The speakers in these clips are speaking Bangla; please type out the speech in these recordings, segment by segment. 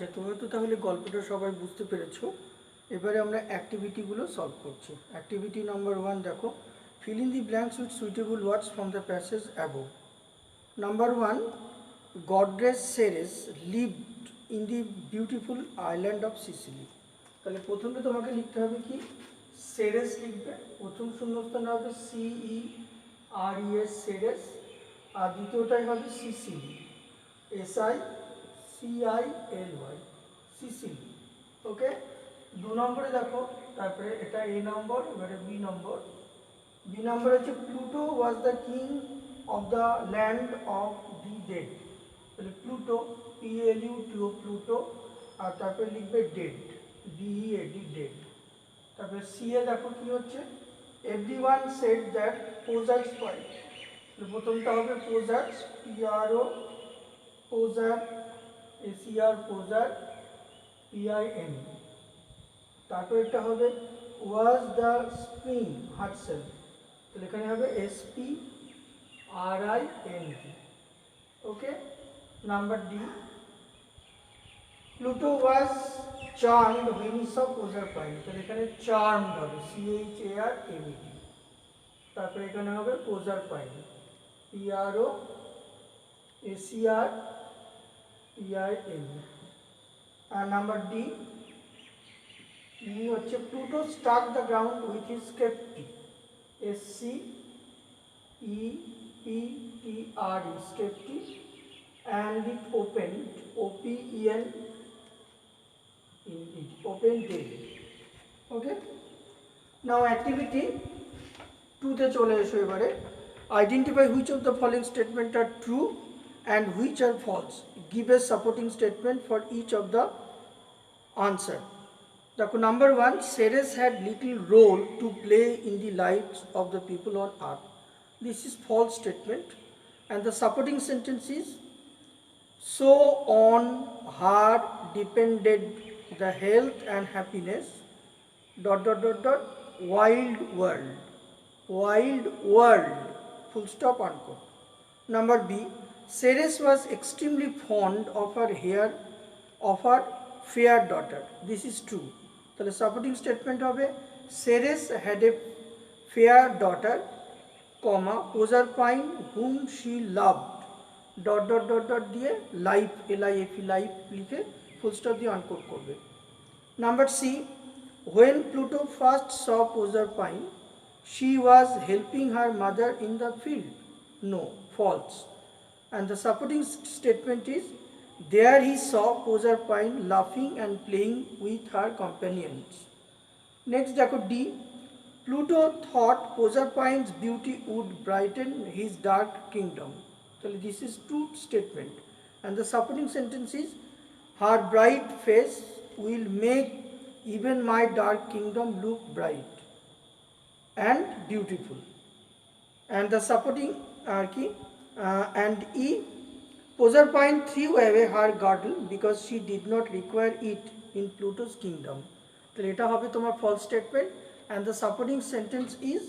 আচ্ছা, তুমি তো তাহলে গল্পটা সবাই বুঝতে পেরেছো। এবারে আমরা অ্যাক্টিভিটিগুলো সলভ করছি। অ্যাক্টিভিটি নাম্বার 1 দেখো, fill in the blanks with suitable words from the passage above. Number 1, goddess Ceres lived in the beautiful island of Sicily. তাহলে প্রথমে তোমাকে লিখতে হবে কি, সেরেস লিখবে, প্রথম শূন্যস্থান হবে CERES সেরেস, আর দ্বিতীয়টাই হবে সিসিলি, SICILY সিসিলি। ওকে, 2 নম্বরে দেখো, তারপরে এটা A নম্বর, এবারে B নম্বর। বি নম্বর হচ্ছে Pluto was the king of the land of the dead. তাহলে প্লুটো, PLUTO প্লুটো, আর তারপরে লিখবে ডেড, DEAD ডেড। তারপরে সি এ দেখো কি হচ্ছে, everyone said that Podger spy. প্রথমটা হবে Podger, PRO Podger, SER Podger, PIN। তারপর এটা হবে ওয়াজ দ্য স্প্রিং হাটসেল, তাহলে এখানে হবে SPRING। Okay, number D, Pluto was charmed when he saw Proserpine, তাহলে এখানে চার্মড হবে CHARMED। তারপরে এখানে হবে Proserpine, PROSERPIN। আর নাম্বার ডি হচ্ছে Pluto Starc the ground with his স্কেপটি, SCEPTRE স্কেপটি, and it opened, OPEN, opened daily. Okay, now activity 2 তে চলে এসো। এবারে identify which of the following statement are true and which are false, give a supporting statement for each of the answer. দেখো, number 1, Ceres had little role to play in the lives of the people on earth. This is false statement, and the supporting sentence is, so on her depended the health and happiness ... wild world, full stop, unquote. Number B, Ceres was extremely fond of her fair daughter. This is true. তাহলে সাপোর্টিং স্টেটমেন্ট হবে, Ceres had a fair daughter, Proserpine whom she loved ... দিয়ে লাইফ, LIFE লাইফ লিখে ফুল স্টপ দিয়ে আনকোট করবে। Number C, when Pluto first saw Proserpine, she was helping her mother in the field. No, false. And the supporting statement is, there he saw Proserpine laughing and playing with her companions. Next দেখো D, Pluto thought Proserpine's beauty would brighten his dark kingdom. So this is true statement, and the supporting sentence is, her bright face will make even my dark kingdom look bright and beautiful. And the supporting and E, Proserpine threw away her girdle because she did not require it in Pluto's kingdom. So এটা হবে তোমার false statement, and the supporting sentence is,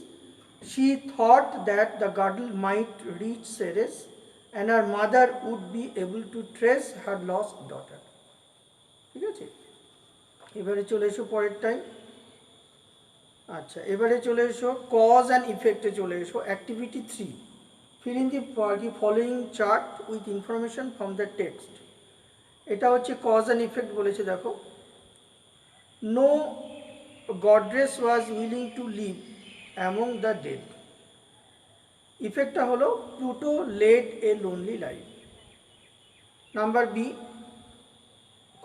she thought that the girdle might reach Ceres and her mother would be able to trace her lost daughter. ঠিক আছে, এবারে চলে এসো পরের টাইম। আচ্ছা, এবারে চলে এসো কজ অ্যান্ড ইফেক্টে চলে এসো। Activity 3, fill in the following chart with information from the text. এটা হচ্ছে কজ অ্যান্ড ইফেক্ট বলেছে। দেখো, no goddess was willing to live among the dead. ইফেক্টটা হলো Pluto led a lonely life. Number B,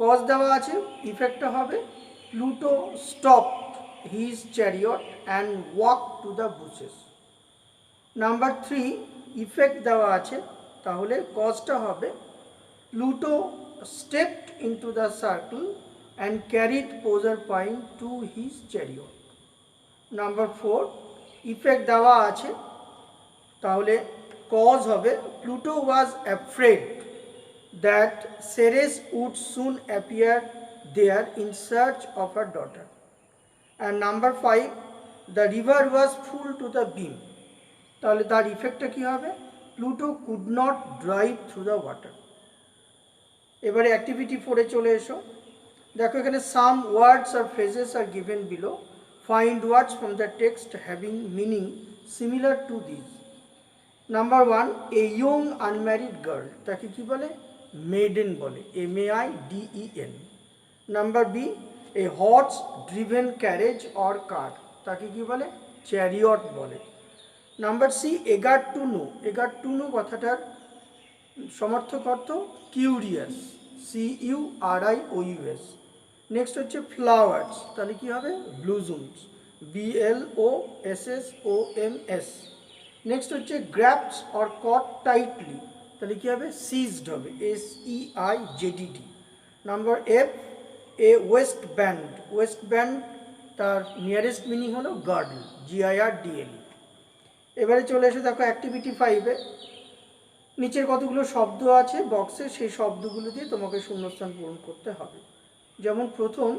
cause দেওয়া আছে, ইফেক্টটা হবে Pluto stopped his chariot and walked to the bushes. Number 3, effect দেওয়া আছে, তাহলে কজটা হবে Pluto stepped into the circle and carried Proserpine to his chariot. Number 4, effect দেওয়া আছে, তাহলে কজ হবে Pluto was afraid that Ceres would soon appear there in search of her daughter. And number 5, the river was full to the brim. তাহলে তার ইফেক্টটা কি হবে, Pluto could not drive through the water. এবারে অ্যাক্টিভিটি 4-এ চলে এসো। দেখো এখানে সাম ওয়ার্ডস আর phrases are given below, find words from the text having meaning similar to this. Number 1, a young unmarried girl, তাকে কি বলে? মেডেন বলে, MAIDEN। Number B, a horse driven carriage or car, তাকে কি বলে? চ্যারিয়ট বলে। Number C, eager to know, eager to know কথাটার সমার্থক অর্থ কিউরিয়াস, CURIOUS। নেক্সট হচ্ছে ফ্লাওয়ার্স, তাহলে কি হবে? ব্লুজুমস, BLOSSOMS। নেক্সট হচ্ছে গ্র্যাপস অর কট টাইটলি, তাহলে কি হবে? সিজড হবে, SEIJDD। নাম্বার এফ, এ ওয়েস্ট ব্যান্ড, ওয়েস্ট ব্যান্ড তার নিয়ারেস্ট মিনিং হলো গার্ডল, GIRDL। এবারে চলে এসে দেখো অ্যাক্টিভিটি 5-এ নিচের কতগুলো শব্দ আছে বক্সে, সেই শব্দগুলো দিয়ে তোমাকে শূন্যস্থান পূরণ করতে হবে। যেমন প্রথম,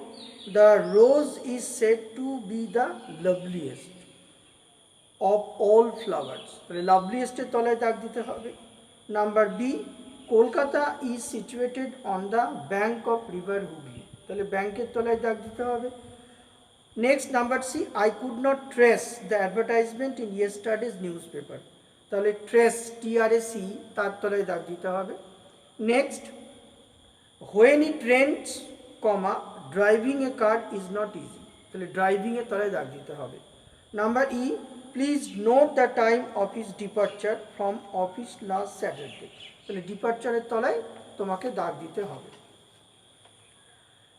the rose is said to be the loveliest of all flowers, তাহলে লাভলিয়েস্টের তলায় দাগ দিতে হবে। Number B, Kolkata is situated on the bank of river Hooghly, তাহলে ব্যাঙ্কের তলায় দাগ দিতে হবে। Next number C, I could not trace the advertisement in yesterday's newspaper, তাহলে ট্রেস TRAC তার তলায় দাগ দিতে হবে। Next, when it rains comma driving a car is not easy, তাহলে ড্রাইভিংয়ের তলায় দাগ দিতে হবে। Number E, please note the time of his departure from office last Saturday, তাহলে ডিপার্চারের তলায় তোমাকে দাগ দিতে হবে।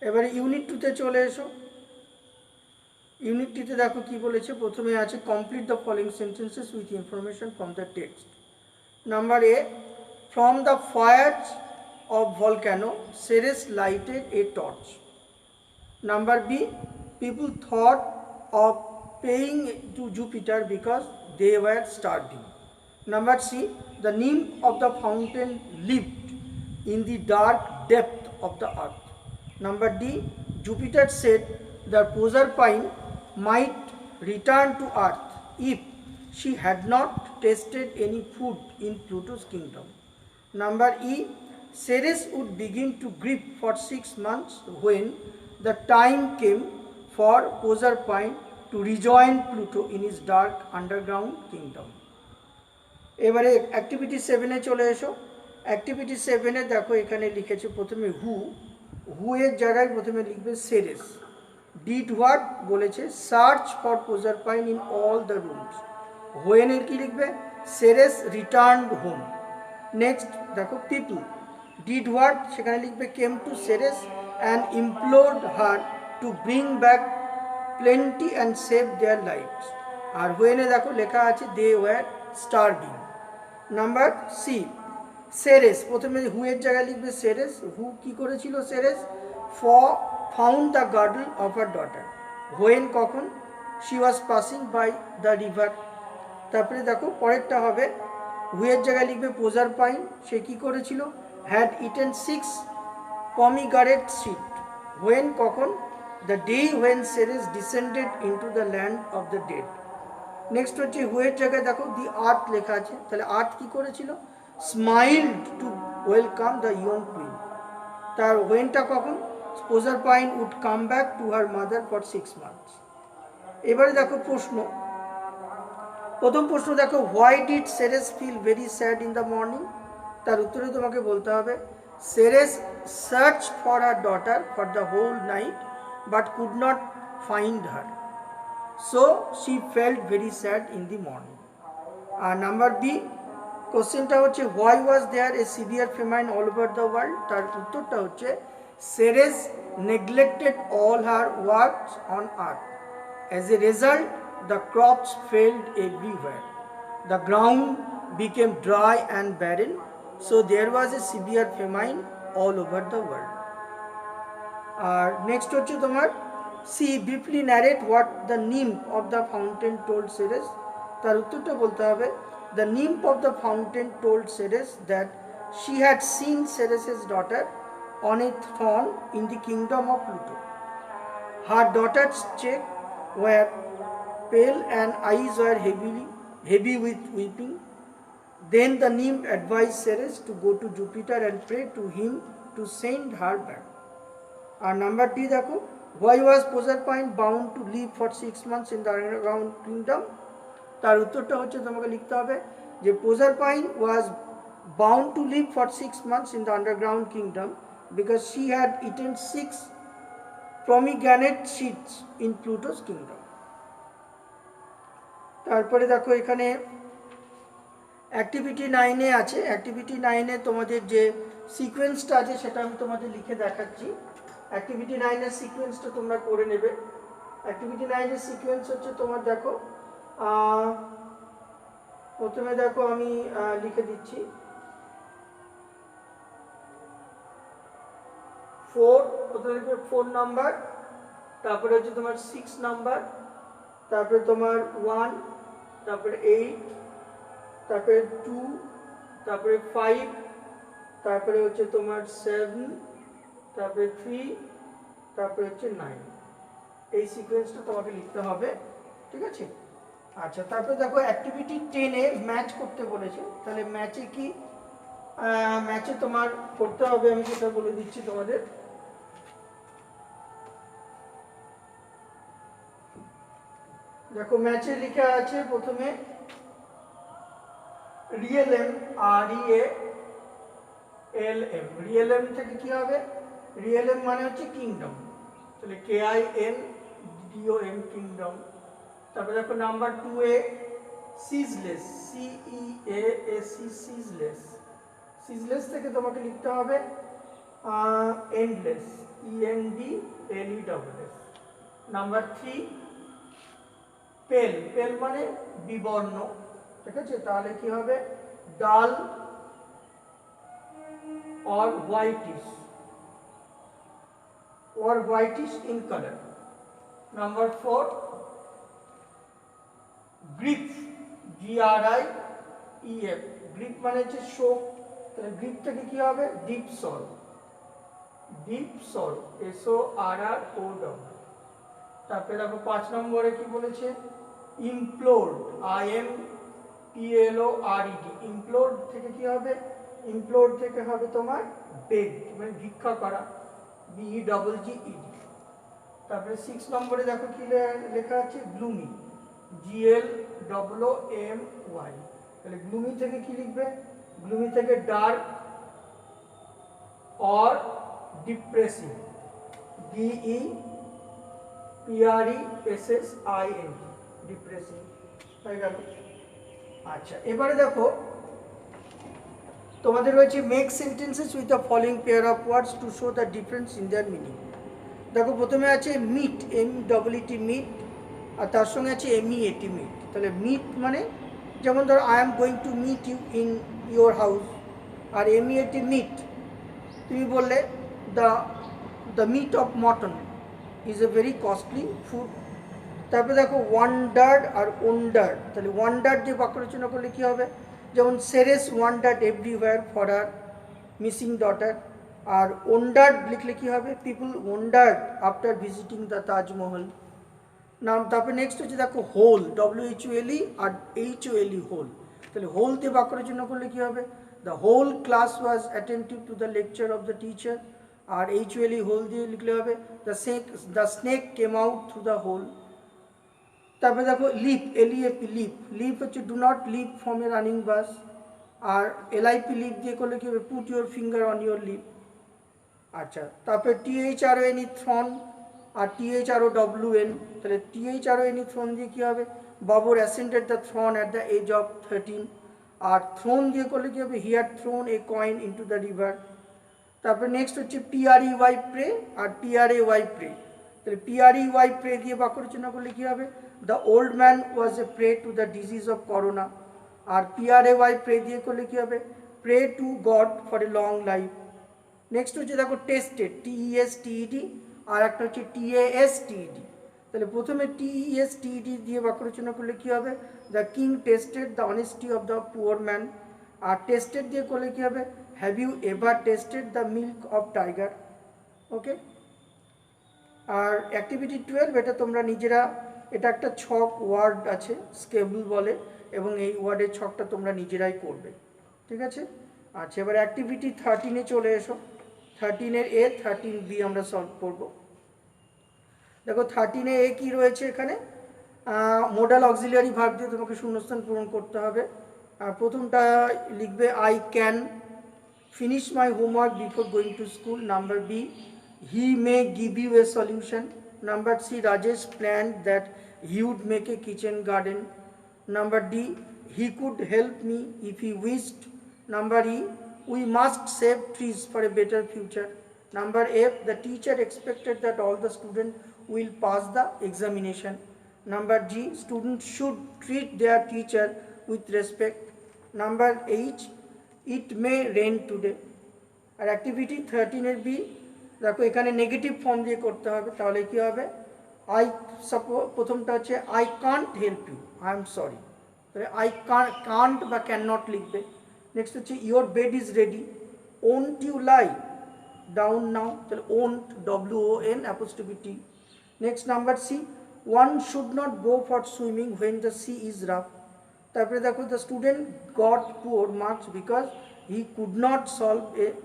এবারে ইউনিট 2-তে চলে এসো। ইউনিট 2-তে দেখো কি বলেছে, প্রথমে আছে complete the following sentences with information from the text. Number A, from the fires of volcano Ceres lighted a torch. Number B, people thought of praying to Jupiter because they were starving. Number C, the nymph of the fountain lived in the dark depth of the earth. Number D, Jupiter said the Proserpine might return to earth if she had not tasted any food in Pluto's kingdom. Number E, Ceres would begin to grieve for 6 months when the time came for Proserpine to rejoin Pluto in his dark underground kingdom. এবারে অ্যাক্টিভিটি 7-এ চলে এসো। অ্যাক্টিভিটি 7-এ দেখো এখানে লিখেছে প্রথমে হু এর জায়গায় প্রথমে লিখবে সেরেস। ডিড হোয়াট বলেছে, search for Proserpine in all the rooms. হোয়েনের কি লিখবে, সেরেস রিটার্নড হোম। নেক্সট দেখো পিপল, ডিড হোয়াট সেখানে লিখবে came to Ceres and implored her to bring back plenty and save their lives. আর হোয়েনে দেখো লেখা আছে they were starving. Number C, Ceres প্রথমে হুয়ের জায়গায় লিখবে সেরেস। হু কি করেছিল Ceres, found the girdle of her daughter. When কখন, she was passing by the river. তারপরে দেখো পরেরটা হবে, হুয়ের জায়গায় লিখবে প্রোজারপাইন, সে কি করেছিল, had eaten 6 pomegranate seed. When কখন, the day when Ceres descended into the land of the dead. Next হচ্ছে হুয়ের জায়গায় দেখো দি আর্থ লেখা আছে, তাহলে আর্থ কি করেছিল, smiled to welcome the young queen. তার হোয়েনটা কখন, Proserpine would come back to her mother for 6 months. এবারে দেখো প্রশ্ন, প্রথম প্রশ্ন দেখো, why did Ceres feel very sad in the morning. তার উত্তরে তোমাকে বলতে হবে, Ceres search for her daughter for the whole night but could not find her, so she felt very sad in the morning. আর নাম্বার বি, কোশ্চেনটা হচ্ছে why was there a severe famine all over the world. তার উত্তরটা হচ্ছে Ceres neglected all her works on earth, as a result the crops failed everywhere, the ground became dry and barren, so there was a severe famine all over the world. আর নেক্সট হচ্ছে তোমার C, briefly narrate what the nymph of the fountain told Ceres. তার উত্তরটা বলতে হবে, the nymph of the fountain told Ceres that she had seen Ceres's daughter on a throne in the kingdom of Pluto. Her daughters cheek were pale and eyes were heavy with weeping. Then the nymph advised Ceres to go to Jupiter and pray to him to send her back. আর নাম্বার ডি দেখো, why was Proserpine bound to live for 6 months in the underground kingdom? তার উত্তরটা হচ্ছে তোমাকে লিখতে হবে যে Proserpine was bound to live for 6 months in the underground kingdom because she had eaten 6 pomegranate seeds in Pluto's kingdom. তারপরে দেখো এখানে অ্যাক্টিভিটি 9-এ আছে, অ্যাক্টিভিটি 9-এ তোমাদের যে সিকোয়েন্সটা আছে সেটা আমি তোমাদের লিখে দেখাচ্ছি। অ্যাক্টিভিটি 9-এর সিকোয়েন্সটা তোমরা করে নেবে। অ্যাক্টিভিটি 9-এর সিকোয়েন্স হচ্ছে তোমার দেখো, প্রথমে দেখো আমি লিখে দিচ্ছি 4, প্রথমে 4 নাম্বার, তারপরে হচ্ছে তোমার 6 নাম্বার, তারপরে তোমার 1, তারপরে 8, তারপরে 2, তারপরে 5, তারপরে হচ্ছে তোমার 7, তারপরে 3, তারপরে হচ্ছে 9। এই সিকোয়েন্সটা তোমাকে লিখতে হবে, ঠিক আছে? আচ্ছা, তারপরে দেখো অ্যাক্টিভিটি 10-এ ম্যাচ করতে বলেছে, তাহলে ম্যাচে কি ম্যাচে তোমার করতে হবে আমি সেটা বলে দিচ্ছি তোমাদের। দেখো ম্যাচে লেখা আছে প্রথমে রিএলএম, REALM, রিএলএম থেকে কি হবে, রিএলএম মানে হচ্ছে কিংডম, তাহলে KINDOM কিংডম। তারপরে দেখো নাম্বার 2-এ সিজলেস, CEASE সিজলেস, সিজলেস থেকে তোমাকে লিখতে হবে এন্ডলেস, ENDLESS। নাম্বার 3 পেল, পেল মানে বিবর্ণ, ঠিক আছে? তাহলে কি হবে ডাল or whitish in color। Number 4 grief, GRIEF, grief মানে হচ্ছে শোক, তাহলে গ্রিপ থেকে কি হবে ডিপ সল, SORROW। তারপরে দেখো 5 নম্বরে কি বলেছে ইমপ্লোর্ড, IMPLORED, ইমপ্লোর্ড থেকে কি হবে, ইমপ্লোর্ড থেকে হবে তোমার বেগ মানে ভিক্ষা করা, BEGGED। তারপরে 6 নম্বরে দেখো কি লেখা আছে গ্লুমি, GLOOMY, তাহলে গ্লুমি থেকে কি লিখবে, গ্লুমি থেকে dark or depressing, DEPRESSING, depressing হয়ে গেল। আচ্ছা, এবারে দেখো তোমাদের রয়েছে make sentences with the following pair of words to show the difference in their meaning. দেখো প্রথমে আছে মিট, MEET, মিট, আর তার সঙ্গে আছে MEAT, মিট। তাহলে মিট মানে যেমন ধরো I am going to meet you in your house, আর MEAT মিট তুমি বললে the meat of mutton is a very costly food. তারপরে দেখো ওয়ান্ডার্ড আর ওন্ডার্ড, তাহলে ওয়ান্ডার্ড দিয়ে বাক্য রচনা করলে কী হবে, যেমন Ceres wandered everywhere for her missing daughter, আর ওন্ডার্ড লিখলে কী হবে, people wondered after visiting the Taj Mahal. নাম তারপরে নেক্সট হচ্ছে দেখো হোল, WHOLE আর HOLE, হোল, তাহলে হোল দিয়ে বাক্য রচনা করলে কী হবে, the whole class was attentive to the lecture of the teacher, আর HOLE হোল দিয়ে লিখলে হবে the snake came out through the hole. তারপরে দেখো লিপ, LEAP, লিপ, লিপ হচ্ছে do not leap from a running bus, আর LIP লিপ দিয়ে করলে কী হবে put your finger on your lip. আচ্ছা, তারপরে THRONE থ্রন, আর THROWN, তাহলে THRONE থ্রন দিয়ে কী হবে, Babur ascended the throne at the age of 13, আর থ্রোন দিয়ে করলে কী হবে he had thrown a coin into the river. তারপরে নেক্সট হচ্ছে PREY প্রে, আর PRAY প্রে, তাহলে PREY প্রে দিয়ে বাক্য রচনা করলে কী হবে, the old man was a prey to the disease of corona, আর PRAY প্রে দিয়ে করলে কী হবে pray to God for a long life. Next হচ্ছে দেখো টেস্টেড, TESTED, আর একটা হচ্ছে TASTED, তাহলে প্রথমে TESTED দিয়ে বাক্য রচনা করলে কী হবে, the king tested the honesty of the poor man, আর টেস্টেড দিয়ে করলে কী হবে have you ever tasted the milk of tiger. Okay, আর অ্যাক্টিভিটি 12 এটা তোমরা নিজেরা, এটা একটা ছক ওয়ার্ড আছে স্কেবল বলে, এবং এই ওয়ার্ডের ছকটা তোমরা নিজেরাই করবে, ঠিক আছে? আচ্ছা, এবার অ্যাক্টিভিটি 13-এ চলে এসো। 13-এর এ, 13B আমরা সলভ করব। দেখো 13-এ এ কী রয়েছে এখানে, মোডাল অক্সিলিয়ারি ভার্ব দিয়ে তোমাকে শূন্যস্থান পূরণ করতে হবে। প্রথমটা লিখবে I can finish my homework before going to school. Number B, he may give you a solution. Number C, Rajesh plan that he would make a kitchen garden. Number D, he could help me if he wished. Number E, we must save trees for a better future. Number F, the teacher expected that all the students will pass the examination. Number G, students should treat their teacher with respect. Number H, it may rain today. আর অ্যাক্টিভিটি 13-এর বি, দেখো এখানে নেগেটিভ ফর্ম দিয়ে করতে হবে, তাহলে কী হবে, আই প্রথমটা হচ্ছে I can't help you, I am sorry, তাহলে আই কান্ট বা ক্যান নট লিখবে। নেক্সট হচ্ছে your bed is ready, won't you lie down now, তাহলে won't, WON apostrophe T। Next number C, one should not go for swimming when the sea is rough. তারপরে দেখো the student goat poor marks because he could not solve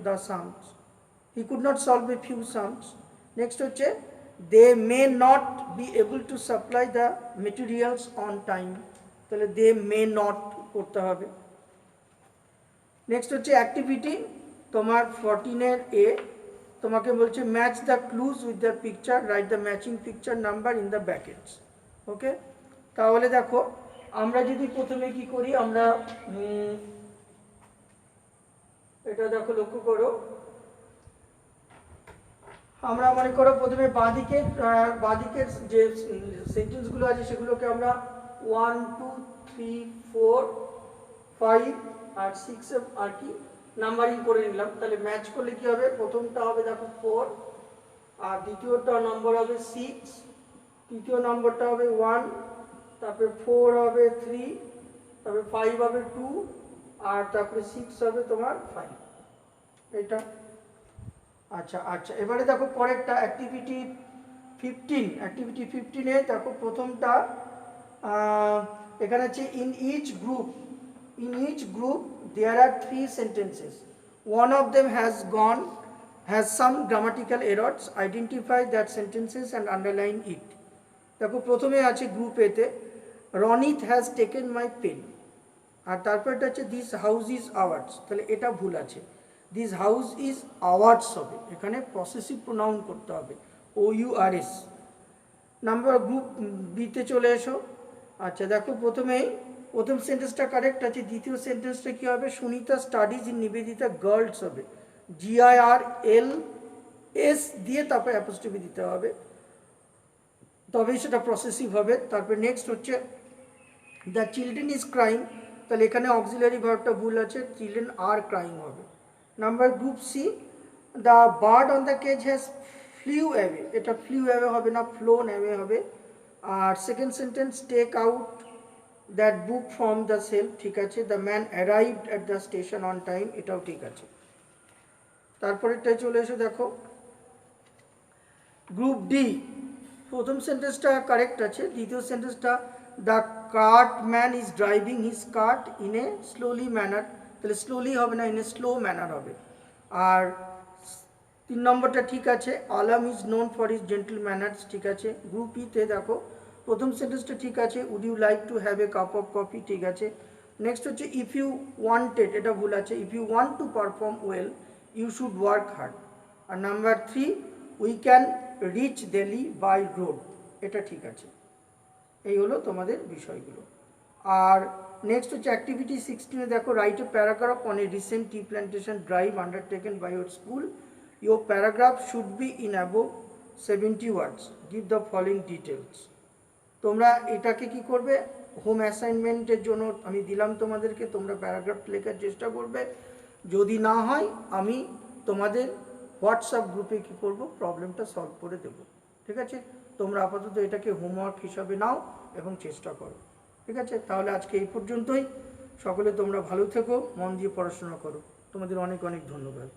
the sums, he could not solve a few Shams. Next হচ্ছে they may not be able to supply the materials on time, তাহলে দে মে নট করতে হবে। নেক্সট হচ্ছে অ্যাক্টিভিটি তোমার 14-এর এ, তোমাকে বলছে match the clues with the picture, write the matching picture number in the brackets. Okay, তাহলে দেখো আমরা যদি প্রথমে কি করি, আমরা এটা দেখো লক্ষ্য করো, আমরা মনে করো প্রথমে বাঁদিকের যে সেন্টেন্সগুলো আছে সেগুলোকে আমরা 1 2 3 4 5 আর 6 আর কি নাম্বারিং করে নিলাম। তাহলে ম্যাচ করলে কি হবে, প্রথমটা হবে দেখো 4, আর দ্বিতীয়টা নম্বর হবে 6, তৃতীয় নম্বরটা হবে 1, তারপরে 4 হবে 3, তারপরে 5 হবে 2, আর তারপরে 6 হবে তোমার 5, এটা। আচ্ছা আচ্ছা, এবারে দেখো পরেরটা অ্যাক্টিভিটি 15-এ দেখো প্রথমটা এখানে হচ্ছে in each group there are 3 sentences, one of them has some grammatical errors, identify that sentences and underline it. দেখো প্রথমে আছে গ্রুপ এতে Ronit has taken my pen, আর তারপরটা হচ্ছে দিস হাউস ইজ আওয়ার্স, তাহলে এটা ভুল আছে, দিস হাউস ইজ আওয়ার্স হবে, এখানে পসেসিভ প্রোনাউন করতে হবে OURS। নাম্বার গ্রুপ বিতে চলে এসো। আচ্ছা দেখো প্রথম সেন্টেন্সটা কারেক্ট আছে, দ্বিতীয় সেন্টেন্সটা কী হবে, Sunita studies in Nivedita girls হবে, GIRLS দিয়ে তারপরে অ্যাপোস্ট্রফি দিতে হবে, তবেই সেটা প্রসেসিভ হবে। তারপরে নেক্সট হচ্ছে দ্য চিলড্রেন ইজ ক্রাইং, তাহলে এখানে অক্সিলারি ভার্বটা ভুল আছে, চিলড্রেন আর ক্রাইং হবে। Number group C, the bird on the cage has flew away, এটা ফ্লিউ অ্যাওয়ে হবে না, ফ্লোন অ্যাওয়ে হবে। আর second sentence take out that book from the shelf, ঠিক আছে, the man arrived at the station on time, এটাও ঠিক আছে। তারপরেরটাই চলে এসে দেখো গ্রুপ ডি, প্রথম সেন্টেন্সটা কারেক্ট আছে, দ্বিতীয় সেন্টেন্সটা the cart man is driving his cart in a slowly manner, তাহলে স্লোলি হবে না, ইন এ স্লো ম্যানার হবে। আর 3 নম্বরটা ঠিক আছে, Alam is known for his gentle manners, ঠিক আছে। গ্রুপ ইতে দেখো প্রথম সেন্টেন্সটা ঠিক আছে, would you like to have a cup of coffee, ঠিক আছে। নেক্সট হচ্ছে ইফ ইউ ওয়ান্টেড, এটা ভুল আছে, if you want to perform well you should work hard. আর number 3 we can reach Delhi by road, এটা ঠিক আছে। এই হলো তোমাদের বিষয়গুলো। আর নেক্সট হচ্ছে অ্যাক্টিভিটি 16-এ দেখো write a paragraph on a recent tea plantation drive undertaken by your school, your paragraph should be in above 70 words, give the following details. তোমরা এটাকে কি করবে, হোম অ্যাসাইনমেন্টের জন্য আমি দিলাম তোমাদেরকে, তোমরা প্যারাগ্রাফ লেখার চেষ্টা করবে, যদি না হয় আমি তোমাদের হোয়াটসঅ্যাপ গ্রুপে কি করব, প্রবলেমটা সলভ করে দেব, ঠিক আছে। তোমরা আপাতত এটাকে হোমওয়ার্ক হিসাবে নাও এবং চেষ্টা করো, ঠিক আছে। তাহলে আজকে এই পর্যন্তই, সকলে তোমরা ভালো থেকো, মন দিয়ে পড়াশোনা করো, তোমাদের অনেক অনেক ধন্যবাদ।